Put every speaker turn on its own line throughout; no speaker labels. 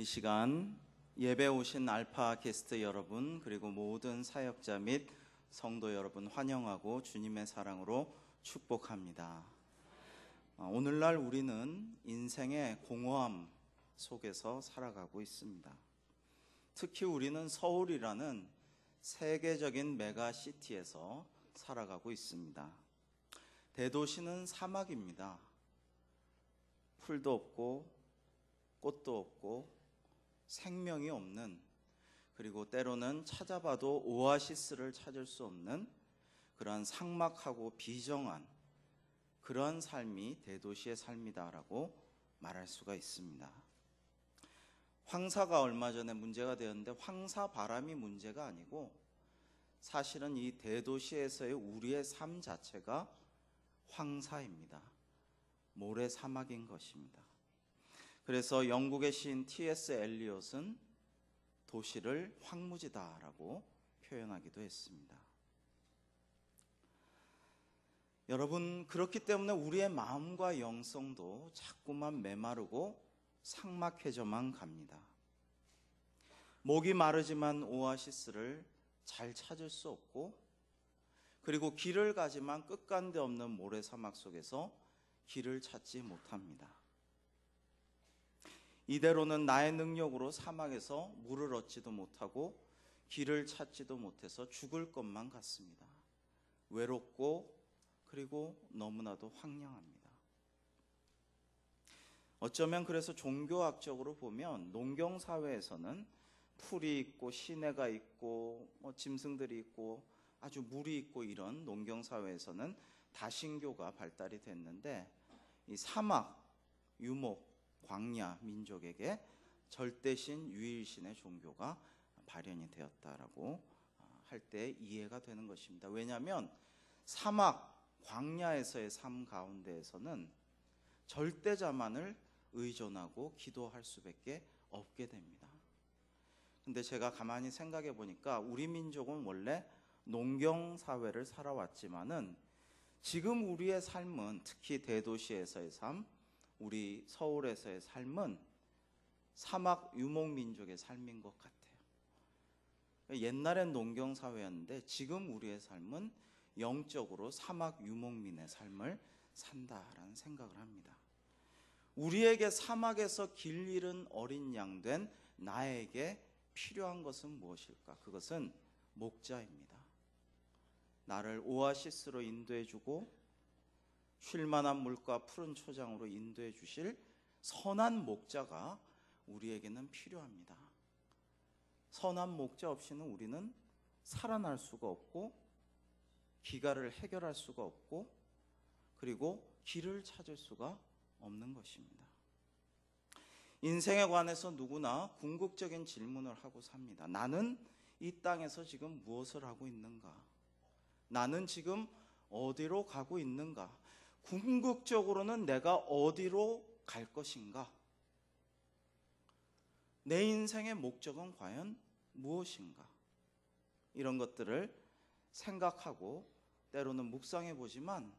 이 시간 예배 오신 알파 게스트 여러분, 그리고 모든 사역자 및 성도 여러분 환영하고 주님의 사랑으로 축복합니다. 오늘날 우리는 인생의 공허함 속에서 살아가고 있습니다. 특히 우리는 서울이라는 세계적인 메가시티에서 살아가고 있습니다. 대도시는 사막입니다. 풀도 없고 꽃도 없고 생명이 없는, 그리고 때로는 찾아봐도 오아시스를 찾을 수 없는 그러한 삭막하고 비정한 그러한 삶이 대도시의 삶이다라고 말할 수가 있습니다. 황사가 얼마 전에 문제가 되었는데 황사 바람이 문제가 아니고 사실은 이 대도시에서의 우리의 삶 자체가 황사입니다. 모래사막인 것입니다. 그래서 영국의 시인 T.S. 엘리엇은 도시를 황무지다라고 표현하기도 했습니다. 여러분, 그렇기 때문에 우리의 마음과 영성도 자꾸만 메마르고 삭막해져만 갑니다. 목이 마르지만 오아시스를 잘 찾을 수 없고, 그리고 길을 가지만 끝간데 없는 모래사막 속에서 길을 찾지 못합니다. 이대로는 나의 능력으로 사막에서 물을 얻지도 못하고 길을 찾지도 못해서 죽을 것만 같습니다. 외롭고 그리고 너무나도 황량합니다. 어쩌면 그래서 종교학적으로 보면 농경사회에서는 풀이 있고 시내가 있고 짐승들이 있고 아주 물이 있고 이런 농경사회에서는 다신교가 발달이 됐는데, 이 사막, 유목, 광야 민족에게 절대신 유일신의 종교가 발현이 되었다라고 할 때 이해가 되는 것입니다. 왜냐하면 사막, 광야에서의 삶 가운데에서는 절대자만을 의존하고 기도할 수밖에 없게 됩니다. 근데 제가 가만히 생각해 보니까 우리 민족은 원래 농경사회를 살아왔지만은 지금 우리의 삶은, 특히 대도시에서의 삶, 우리 서울에서의 삶은 사막 유목민족의 삶인 것 같아요. 옛날엔 농경사회였는데 지금 우리의 삶은 영적으로 사막 유목민의 삶을 산다라는 생각을 합니다. 우리에게 사막에서 길 잃은 어린 양 된 나에게 필요한 것은 무엇일까? 그것은 목자입니다. 나를 오아시스로 인도해주고 쉴만한 물과 푸른 초장으로 인도해 주실 선한 목자가 우리에게는 필요합니다. 선한 목자 없이는 우리는 살아날 수가 없고 기가를 해결할 수가 없고 그리고 길을 찾을 수가 없는 것입니다. 인생에 관해서 누구나 궁극적인 질문을 하고 삽니다. 나는 이 땅에서 지금 무엇을 하고 있는가? 나는 지금 어디로 가고 있는가? 궁극적으로는 내가 어디로 갈 것인가? 내 인생의 목적은 과연 무엇인가? 이런 것들을 생각하고 때로는 묵상해 보지만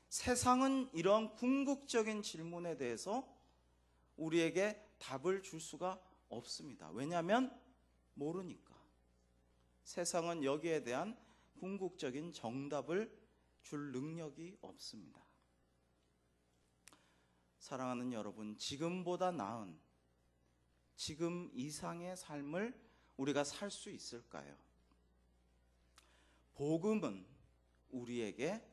세상은 이런 궁극적인 질문에 대해서 우리에게 답을 줄 수가 없습니다. 왜냐하면 모르니까. 세상은 여기에 대한 궁극적인 정답을 줄 능력이 없습니다. 사랑하는 여러분, 지금보다 나은, 지금 이상의 삶을 우리가 살 수 있을까요? 복음은 우리에게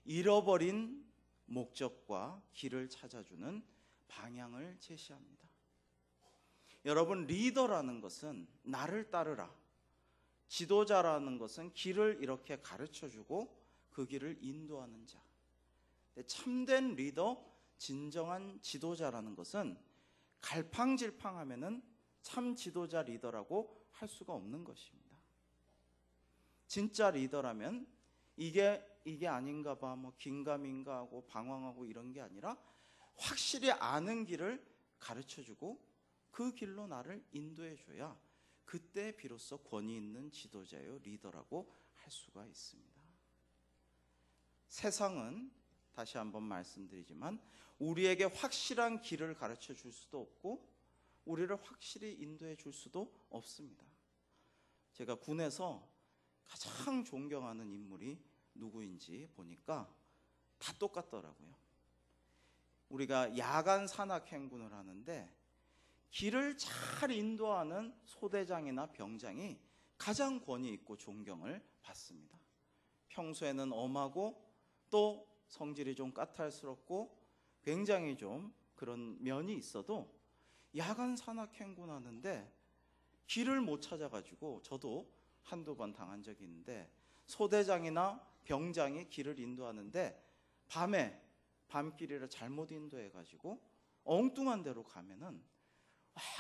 잃어버린 목적과 길을 찾아주는 방향을 제시합니다. 여러분, 리더라는 것은 나를 따르라, 지도자라는 것은 길을 이렇게 가르쳐주고 그 길을 인도하는 자. 참된 리더, 진정한 지도자라는 것은 갈팡질팡하면은 참 지도자 리더라고 할 수가 없는 것입니다. 진짜 리더라면 이게 아닌가 봐, 긴가민가 하고 방황하고 이런 게 아니라 확실히 아는 길을 가르쳐주고 그 길로 나를 인도해줘야 그때 비로소 권위 있는 지도자요, 리더라고 할 수가 있습니다. 세상은 다시 한번 말씀드리지만 우리에게 확실한 길을 가르쳐 줄 수도 없고 우리를 확실히 인도해 줄 수도 없습니다. 제가 군에서 가장 존경하는 인물이 누구인지 보니까 다 똑같더라고요. 우리가 야간 산악 행군을 하는데 길을 잘 인도하는 소대장이나 병장이 가장 권위 있고 존경을 받습니다. 평소에는 엄하고 또 성질이 좀 까탈스럽고 굉장히 좀 그런 면이 있어도 야간 산악 행군하는데 길을 못 찾아가지고 저도 한두 번 당한 적이 있는데 소대장이나 병장이 길을 인도하는데 밤길이라 잘못 인도해가지고 엉뚱한 데로 가면은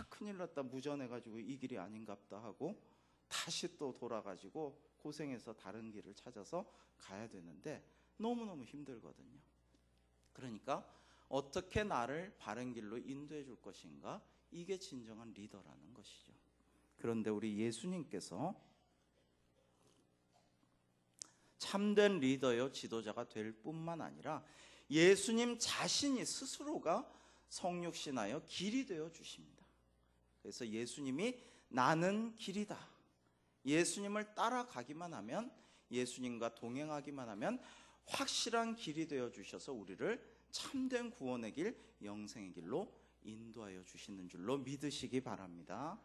큰일 났다, 무전해가지고 이 길이 아닌갑다 하고 다시 또 돌아가지고 고생해서 다른 길을 찾아서 가야 되는데 너무너무 힘들거든요. 그러니까 어떻게 나를 바른 길로 인도해 줄 것인가, 이게 진정한 리더라는 것이죠. 그런데 우리 예수님께서 참된 리더요 지도자가 될 뿐만 아니라 예수님 자신이 스스로가 성육신하여 길이 되어 주십니다. 그래서 예수님이 나는 길이다, 예수님을 따라가기만 하면, 예수님과 동행하기만 하면 확실한 길이 되어 주셔서 우리를 참된 구원의 길, 영생의 길로 인도하여 주시는 줄로 믿으시기 바랍니다.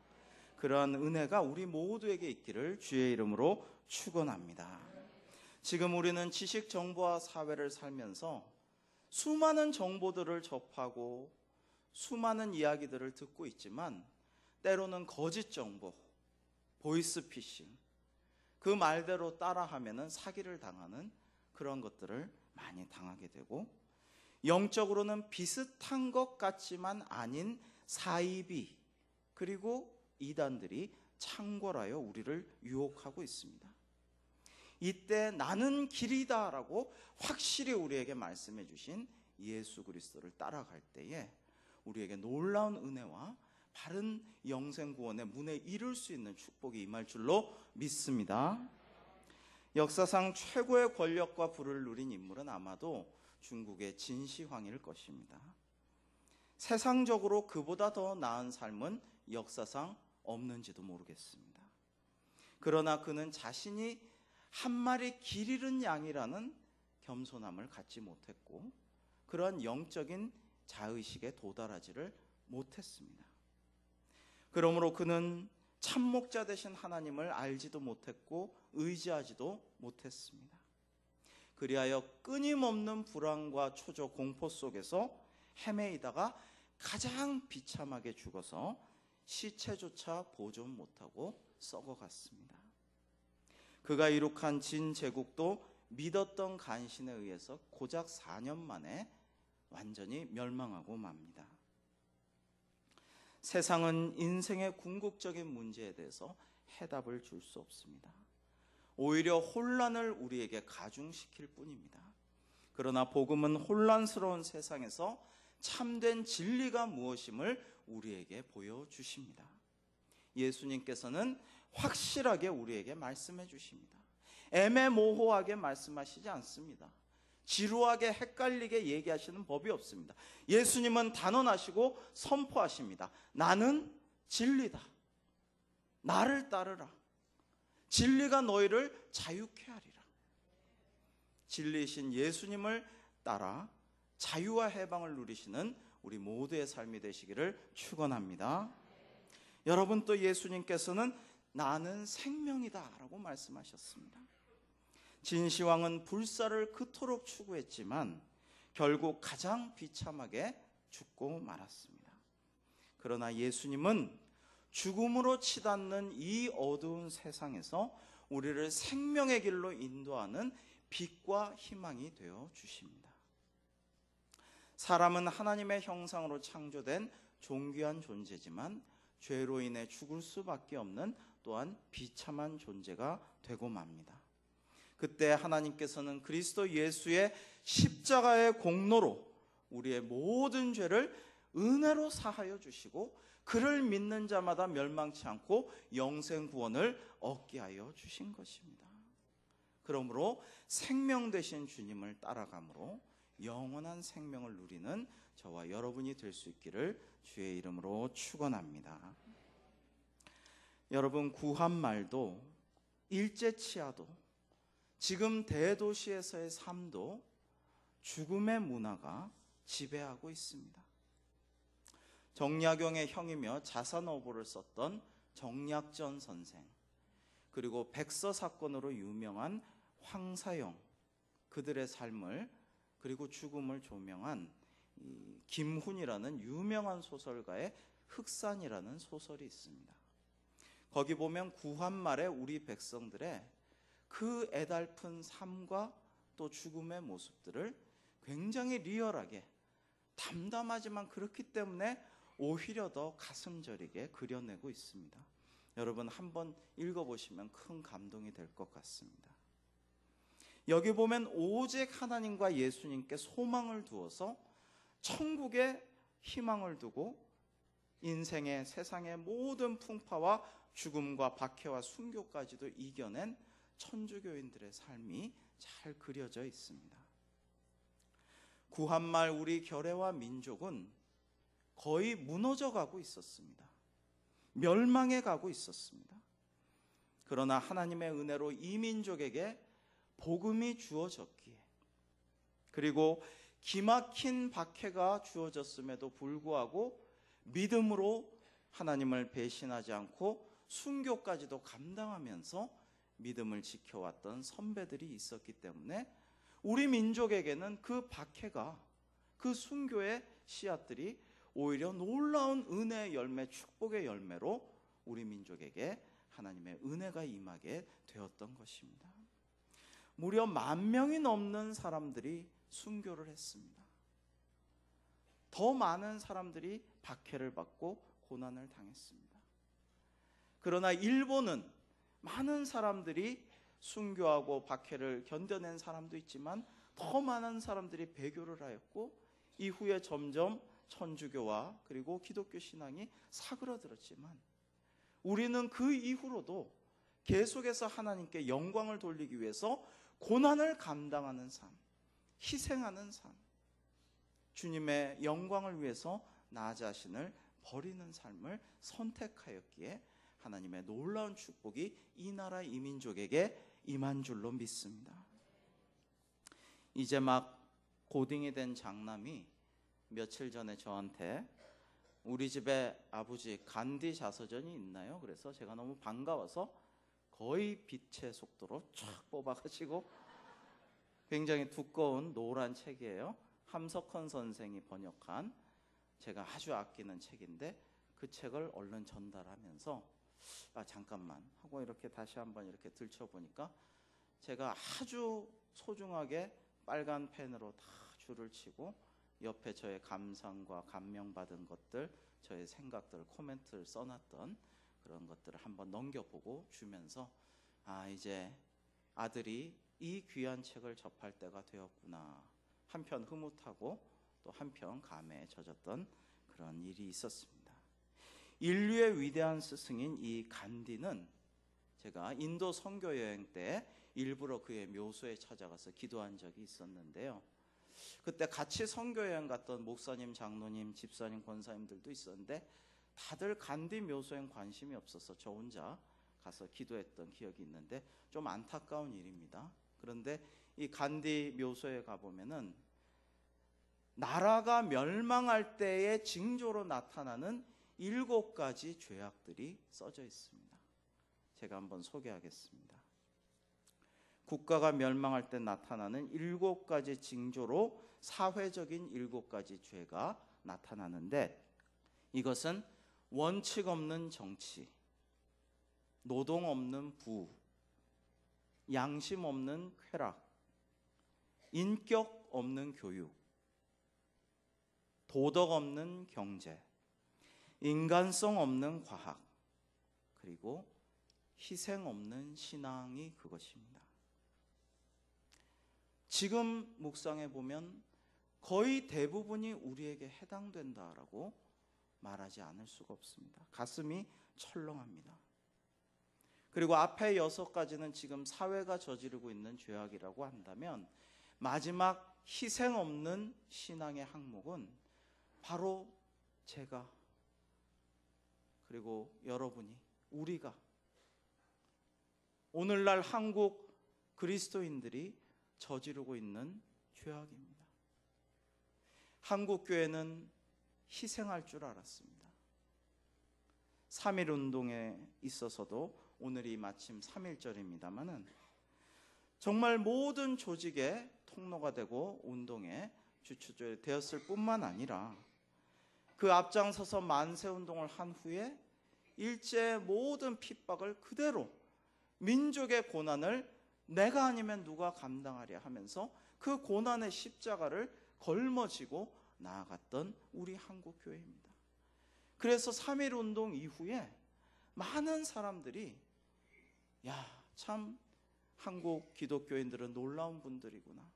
그러한 은혜가 우리 모두에게 있기를 주의 이름으로 축원합니다. 지금 우리는 지식 정보화 사회를 살면서 수많은 정보들을 접하고 수많은 이야기들을 듣고 있지만 때로는 거짓 정보, 보이스피싱, 그 말대로 따라하면은 사기를 당하는 그런 것들을 많이 당하게 되고, 영적으로는 비슷한 것 같지만 아닌 사이비, 그리고 이단들이 창궐하여 우리를 유혹하고 있습니다. 이때 나는 길이다라고 확실히 우리에게 말씀해 주신 예수 그리스도를 따라갈 때에 우리에게 놀라운 은혜와 바른 영생 구원의 문에 이룰 수 있는 축복이 임할 줄로 믿습니다. 역사상 최고의 권력과 부를 누린 인물은 아마도 중국의 진시황일 것입니다. 세상적으로 그보다 더 나은 삶은 역사상 없는지도 모르겠습니다. 그러나 그는 자신이 한 마리 길 잃은 양이라는 겸손함을 갖지 못했고 그러한 영적인 자의식에 도달하지를 못했습니다. 그러므로 그는 참목자 되신 하나님을 알지도 못했고 의지하지도 못했습니다. 그리하여 끊임없는 불안과 초조 공포 속에서 헤매이다가 가장 비참하게 죽어서 시체조차 보존 못하고 썩어갔습니다. 그가 이룩한 진제국도 믿었던 간신에 의해서 고작 4년 만에 완전히 멸망하고 맙니다. 세상은 인생의 궁극적인 문제에 대해서 해답을 줄 수 없습니다. 오히려 혼란을 우리에게 가중시킬 뿐입니다. 그러나 복음은 혼란스러운 세상에서 참된 진리가 무엇임을 우리에게 보여주십니다. 예수님께서는 확실하게 우리에게 말씀해 주십니다. 애매모호하게 말씀하시지 않습니다. 지루하게 헷갈리게 얘기하시는 법이 없습니다. 예수님은 단언하시고 선포하십니다. 나는 진리다. 나를 따르라. 진리가 너희를 자유케 하리라. 진리이신 예수님을 따라 자유와 해방을 누리시는 우리 모두의 삶이 되시기를 축원합니다. 여러분, 또 예수님께서는 나는 생명이다 라고 말씀하셨습니다. 진시황은 불사를 그토록 추구했지만 결국 가장 비참하게 죽고 말았습니다. 그러나 예수님은 죽음으로 치닫는 이 어두운 세상에서 우리를 생명의 길로 인도하는 빛과 희망이 되어 주십니다. 사람은 하나님의 형상으로 창조된 존귀한 존재지만 죄로 인해 죽을 수밖에 없는 또한 비참한 존재가 되고 맙니다. 그때 하나님께서는 그리스도 예수의 십자가의 공로로 우리의 모든 죄를 은혜로 사하여 주시고 그를 믿는 자마다 멸망치 않고 영생 구원을 얻게 하여 주신 것입니다. 그러므로 생명 되신 주님을 따라감으로 영원한 생명을 누리는 저와 여러분이 될 수 있기를 주의 이름으로 축원합니다. 여러분, 구한말도 일제치하도 지금 대도시에서의 삶도 죽음의 문화가 지배하고 있습니다. 정약용의 형이며 자산어보를 썼던 정약전 선생, 그리고 백서 사건으로 유명한 황사영, 그들의 삶을 그리고 죽음을 조명한 김훈이라는 유명한 소설가의 흑산이라는 소설이 있습니다. 거기 보면 구한말의 우리 백성들의 그 애달픈 삶과 또 죽음의 모습들을 굉장히 리얼하게, 담담하지만 그렇기 때문에 오히려 더 가슴 저리게 그려내고 있습니다. 여러분 한번 읽어보시면 큰 감동이 될 것 같습니다. 여기 보면 오직 하나님과 예수님께 소망을 두어서 천국에 희망을 두고 인생의 세상의 모든 풍파와 죽음과 박해와 순교까지도 이겨낸 천주교인들의 삶이 잘 그려져 있습니다. 구한말 우리 결의와 민족은 거의 무너져 가고 있었습니다. 멸망해 가고 있었습니다. 그러나 하나님의 은혜로 이 민족에게 복음이 주어졌기에, 그리고 기막힌 박해가 주어졌음에도 불구하고 믿음으로 하나님을 배신하지 않고 순교까지도 감당하면서 믿음을 지켜왔던 선배들이 있었기 때문에 우리 민족에게는 그 박해가, 그 순교의 씨앗들이 오히려 놀라운 은혜의 열매, 축복의 열매로 우리 민족에게 하나님의 은혜가 임하게 되었던 것입니다. 무려 10,000명이 넘는 사람들이 순교를 했습니다. 더 많은 사람들이 박해를 받고 고난을 당했습니다. 그러나 일본은 많은 사람들이 순교하고 박해를 견뎌낸 사람도 있지만 더 많은 사람들이 배교를 하였고 이후에 점점 천주교와 그리고 기독교 신앙이 사그라들었지만 우리는 그 이후로도 계속해서 하나님께 영광을 돌리기 위해서 고난을 감당하는 삶, 희생하는 삶, 주님의 영광을 위해서 나 자신을 버리는 삶을 선택하였기에 하나님의 놀라운 축복이 이 나라 이 민족에게 임한 줄로 믿습니다. 이제 막 고딩이 된 장남이 며칠 전에 저한테 우리 집에 아버지 간디 자서전이 있나요? 그래서 제가 너무 반가워서 거의 빛의 속도로 쫙 뽑아가지고, 굉장히 두꺼운 노란 책이에요. 함석헌 선생이 번역한 제가 아주 아끼는 책인데 그 책을 얼른 전달하면서 잠깐만 하고 이렇게 다시 한번 이렇게 들춰보니까 제가 아주 소중하게 빨간 펜으로 다 줄을 치고 옆에 저의 감상과 감명받은 것들, 저의 생각들, 코멘트를 써놨던 그런 것들을 한번 넘겨보고 주면서 이제 아들이 이 귀한 책을 접할 때가 되었구나, 한편 흐뭇하고 또 한편 감회에 젖었던 그런 일이 있었습니다. 인류의 위대한 스승인 이 간디는 제가 인도 선교 여행 때 일부러 그의 묘소에 찾아가서 기도한 적이 있었는데요. 그때 같이 선교 여행 갔던 목사님, 장로님, 집사님, 권사님들도 있었는데 다들 간디 묘소엔 관심이 없어서 저 혼자 가서 기도했던 기억이 있는데 좀 안타까운 일입니다. 그런데 이 간디 묘소에 가보면은 나라가 멸망할 때의 징조로 나타나는 7가지 죄악들이 써져 있습니다. 제가 한번 소개하겠습니다. 국가가 멸망할 때 나타나는 7가지 징조로 사회적인 7가지 죄가 나타나는데, 이것은 원칙 없는 정치, 노동 없는 부우, 양심 없는 쾌락, 인격 없는 교육, 도덕 없는 경제, 인간성 없는 과학, 그리고 희생 없는 신앙이 그것입니다. 지금 묵상해 보면 거의 대부분이 우리에게 해당된다라고 말하지 않을 수가 없습니다. 가슴이 철렁합니다. 그리고 앞에 6가지는 지금 사회가 저지르고 있는 죄악이라고 한다면 마지막 희생 없는 신앙의 항목은 바로 제가, 그리고 여러분이, 우리가 오늘날 한국 그리스도인들이 저지르고 있는 죄악입니다. 한국 교회는 희생할 줄 알았습니다. 3.1운동에 있어서도 오늘이 마침 3.1절입니다마는 정말 모든 조직의 통로가 되고 운동의 주축이 되었을 뿐만 아니라 그 앞장서서 만세운동을 한 후에 일제 모든 핍박을 그대로 민족의 고난을 내가 아니면 누가 감당하랴 하면서 그 고난의 십자가를 걸머지고 나아갔던 우리 한국교회입니다. 그래서 3.1운동 이후에 많은 사람들이 참 한국 기독교인들은 놀라운 분들이구나,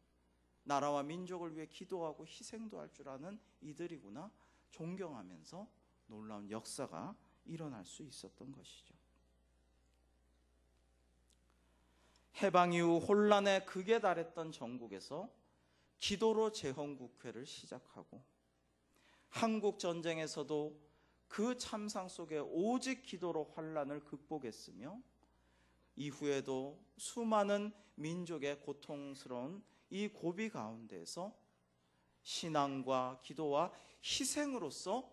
나라와 민족을 위해 기도하고 희생도 할 줄 아는 이들이구나 존경하면서 놀라운 역사가 일어날 수 있었던 것이죠. 해방 이후 혼란의 극에 달했던 전국에서 기도로 재헌국회를 시작하고 한국 전쟁에서도 그 참상 속에 오직 기도로 환란을 극복했으며 이후에도 수많은 민족의 고통스러운 이 고비 가운데에서 신앙과 기도와 희생으로서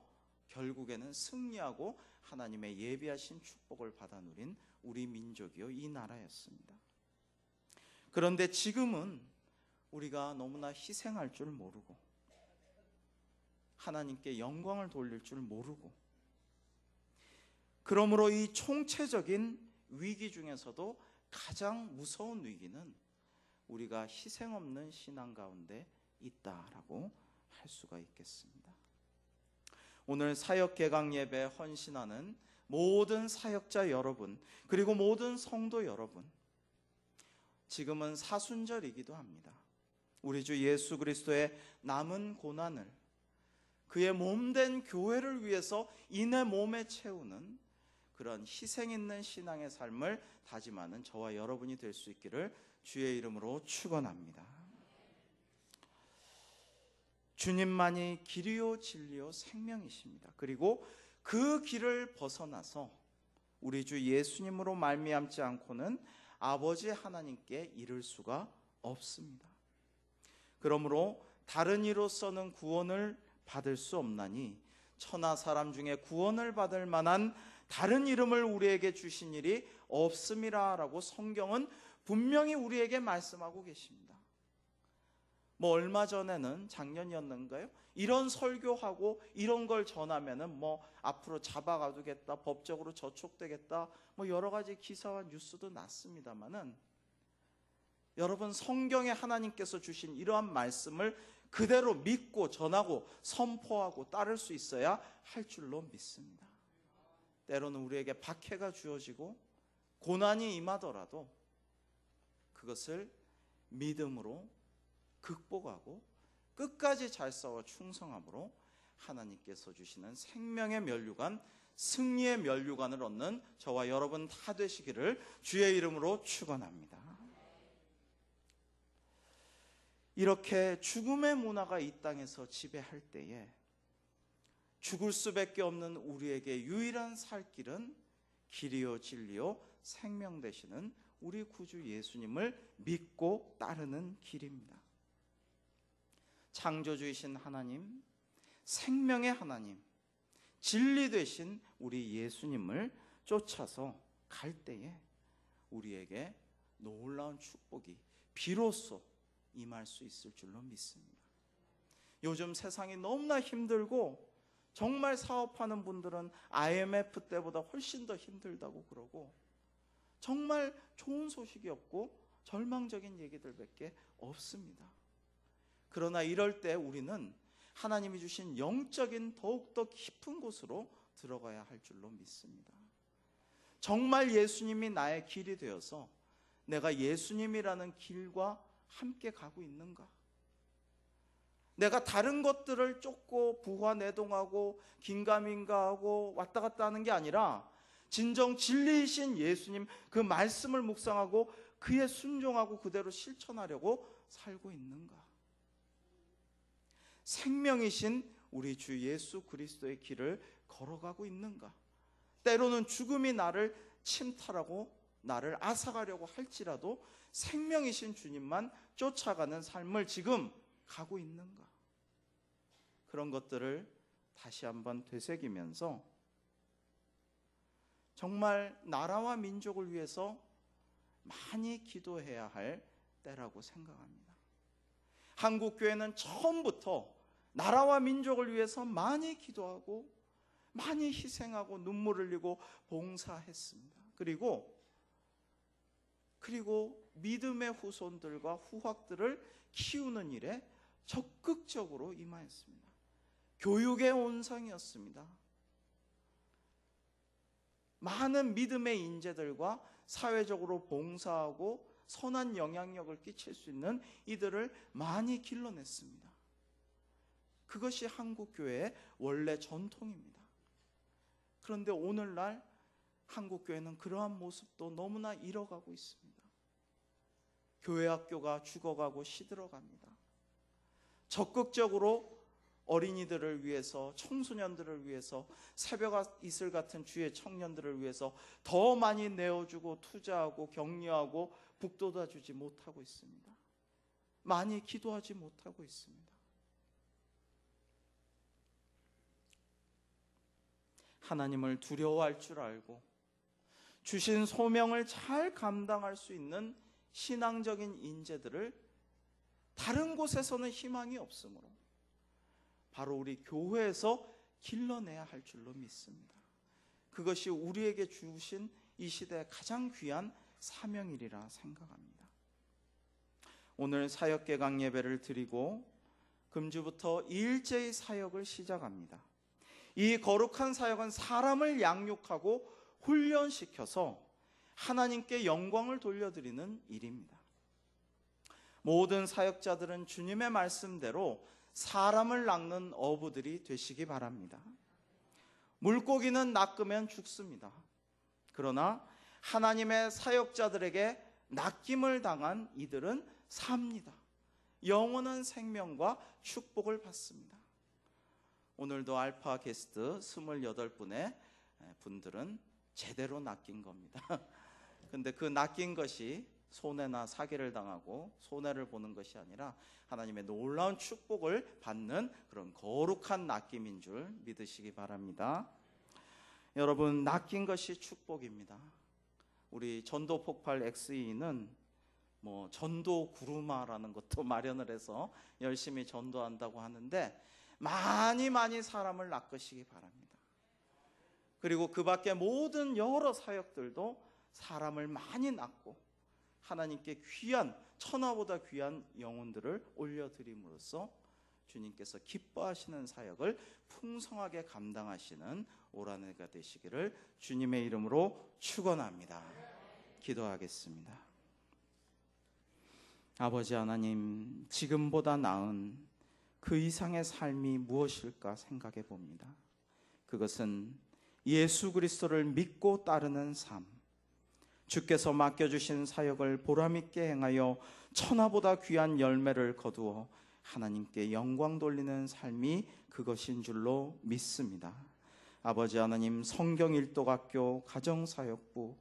결국에는 승리하고 하나님의 예비하신 축복을 받아 누린 우리 민족이요, 이 나라였습니다. 그런데 지금은 우리가 너무나 희생할 줄 모르고 하나님께 영광을 돌릴 줄 모르고, 그러므로 이 총체적인 위기 중에서도 가장 무서운 위기는 우리가 희생 없는 신앙 가운데 있다라고 할 수가 있겠습니다. 오늘 사역개강 예배에 헌신하는 모든 사역자 여러분, 그리고 모든 성도 여러분, 지금은 사순절이기도 합니다. 우리 주 예수 그리스도의 남은 고난을 그의 몸된 교회를 위해서 이내 몸에 채우는 그런 희생 있는 신앙의 삶을 다짐하는 저와 여러분이 될 수 있기를 주의 이름으로 축원합니다. 주님만이 길이요 진리요 생명이십니다. 그리고 그 길을 벗어나서 우리 주 예수님으로 말미암지 않고는 아버지 하나님께 이를 수가 없습니다. 그러므로 다른 이로서는 구원을 받을 수 없나니 천하 사람 중에 구원을 받을 만한 다른 이름을 우리에게 주신 일이 없음이라라고 성경은 분명히 우리에게 말씀하고 계십니다. 얼마 전에는, 작년이었는가요? 이런 설교하고 이런 걸 전하면은 앞으로 잡아가두겠다, 법적으로 저촉되겠다, 여러 가지 기사와 뉴스도 났습니다만은, 여러분, 성경에 하나님께서 주신 이러한 말씀을 그대로 믿고 전하고 선포하고 따를 수 있어야 할 줄로 믿습니다. 때로는 우리에게 박해가 주어지고 고난이 임하더라도 그것을 믿음으로 극복하고 끝까지 잘 싸워 충성함으로 하나님께서 주시는 생명의 면류관, 승리의 면류관을 얻는 저와 여러분 다 되시기를 주의 이름으로 축원합니다. 이렇게 죽음의 문화가 이 땅에서 지배할 때에 죽을 수밖에 없는 우리에게 유일한 살 길은 길이요 진리요 생명 되시는 우리 구주 예수님을 믿고 따르는 길입니다. 창조주이신 하나님, 생명의 하나님, 진리 되신 우리 예수님을 쫓아서 갈 때에 우리에게 놀라운 축복이 비로소 임할 수 있을 줄로 믿습니다. 요즘 세상이 너무나 힘들고 정말 사업하는 분들은 IMF 때보다 훨씬 더 힘들다고 그러고 정말 좋은 소식이 없고 절망적인 얘기들밖에 없습니다. 그러나 이럴 때 우리는 하나님이 주신 영적인 더욱더 깊은 곳으로 들어가야 할 줄로 믿습니다. 정말 예수님이 나의 길이 되어서 내가 예수님이라는 길과 함께 가고 있는가? 내가 다른 것들을 쫓고 부화내동하고 긴가민가하고 왔다 갔다 하는 게 아니라 진정 진리이신 예수님 그 말씀을 묵상하고 그에 순종하고 그대로 실천하려고 살고 있는가? 생명이신 우리 주 예수 그리스도의 길을 걸어가고 있는가? 때로는 죽음이 나를 침탈하고 나를 앗아가려고 할지라도 생명이신 주님만 쫓아가는 삶을 지금 가고 있는가? 그런 것들을 다시 한번 되새기면서 정말 나라와 민족을 위해서 많이 기도해야 할 때라고 생각합니다. 한국교회는 처음부터 나라와 민족을 위해서 많이 기도하고 많이 희생하고 눈물 흘리고 봉사했습니다. 그리고 믿음의 후손들과 후학들을 키우는 일에 적극적으로 임하였습니다. 교육의 온상이었습니다. 많은 믿음의 인재들과 사회적으로 봉사하고 선한 영향력을 끼칠 수 있는 이들을 많이 길러냈습니다. 그것이 한국교회의 원래 전통입니다. 그런데 오늘날 한국교회는 그러한 모습도 너무나 잃어가고 있습니다. 교회 학교가 죽어가고 시들어갑니다. 적극적으로 어린이들을 위해서, 청소년들을 위해서, 새벽 이슬 같은 주의 청년들을 위해서 더 많이 내어주고 투자하고 격려하고 북돋아주지 못하고 있습니다. 많이 기도하지 못하고 있습니다. 하나님을 두려워할 줄 알고 주신 소명을 잘 감당할 수 있는 신앙적인 인재들을 다른 곳에서는 희망이 없으므로 바로 우리 교회에서 길러내야 할 줄로 믿습니다. 그것이 우리에게 주신 이 시대의 가장 귀한 사명이리라 생각합니다. 오늘 사역개강 예배를 드리고 금주부터 2일째의 사역을 시작합니다. 이 거룩한 사역은 사람을 양육하고 훈련시켜서 하나님께 영광을 돌려드리는 일입니다. 모든 사역자들은 주님의 말씀대로 사람을 낚는 어부들이 되시기 바랍니다. 물고기는 낚으면 죽습니다. 그러나 하나님의 사역자들에게 낚임을 당한 이들은 삽니다. 영원한 생명과 축복을 받습니다. 오늘도 알파 게스트 28분의 분들은 제대로 낚인 겁니다. 근데 그 낚인 것이 손해나 사기를 당하고 손해를 보는 것이 아니라 하나님의 놀라운 축복을 받는 그런 거룩한 낚임인 줄 믿으시기 바랍니다. 여러분, 낚인 것이 축복입니다. 우리 전도 폭발 XE는 전도 구루마라는 것도 마련을 해서 열심히 전도한다고 하는데 많이 사람을 낚으시기 바랍니다. 그리고 그 밖에 모든 여러 사역들도 사람을 많이 낚고 하나님께 귀한, 천하보다 귀한 영혼들을 올려드림으로써 주님께서 기뻐하시는 사역을 풍성하게 감당하시는 올 한 해가 되시기를 주님의 이름으로 축원합니다. 기도하겠습니다. 아버지 하나님, 지금보다 나은 그 이상의 삶이 무엇일까 생각해 봅니다. 그것은 예수 그리스도를 믿고 따르는 삶, 주께서 맡겨주신 사역을 보람있게 행하여 천하보다 귀한 열매를 거두어 하나님께 영광 돌리는 삶이 그것인 줄로 믿습니다. 아버지 하나님, 성경일독학교, 가정사역부,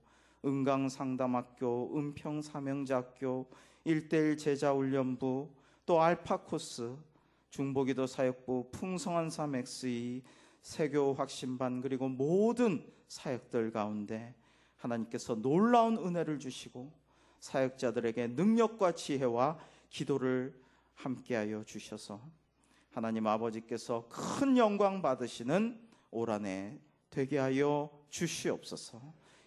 은강상담학교, 은평사명자학교, 1:1 제자훈련부, 또 알파코스, 중보기도 사역부, 풍성한 삶 XE, 세교 확신반, 그리고 모든 사역들 가운데 하나님께서 놀라운 은혜를 주시고 사역자들에게 능력과 지혜와 기도를 함께하여 주셔서 하나님 아버지께서 큰 영광 받으시는 올 한 해 되게 하여 주시옵소서.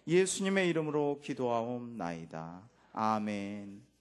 예수님의 이름으로 기도하옵나이다. 아멘.